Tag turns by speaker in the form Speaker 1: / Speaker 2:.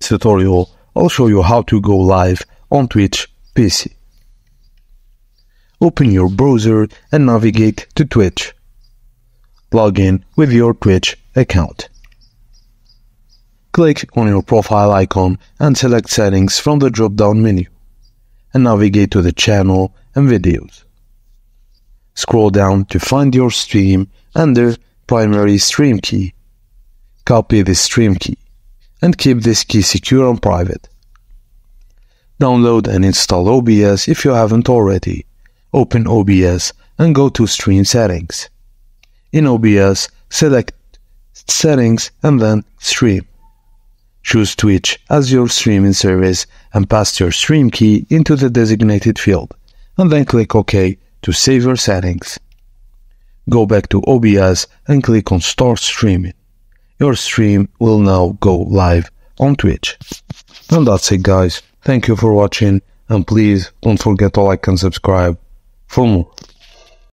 Speaker 1: tutorial, I'll show you how to go live on Twitch PC. Open your browser and navigate to Twitch. Log in with your Twitch account. Click on your profile icon and select Settings from the drop-down menu, and navigate to the channel and videos. Scroll down to find your stream under Primary Stream Key. Copy this stream key and keep this key secure and private. Download and install OBS if you haven't already. Open OBS and go to Stream Settings. In OBS, select Settings and then Stream. Choose Twitch as your streaming service and paste your stream key into the designated field, and then click OK to save your settings. Go back to OBS and click on Start Streaming. Your stream will now go live on Twitch. And that's it, guys. Thank you for watching, and please don't forget to like and subscribe for more.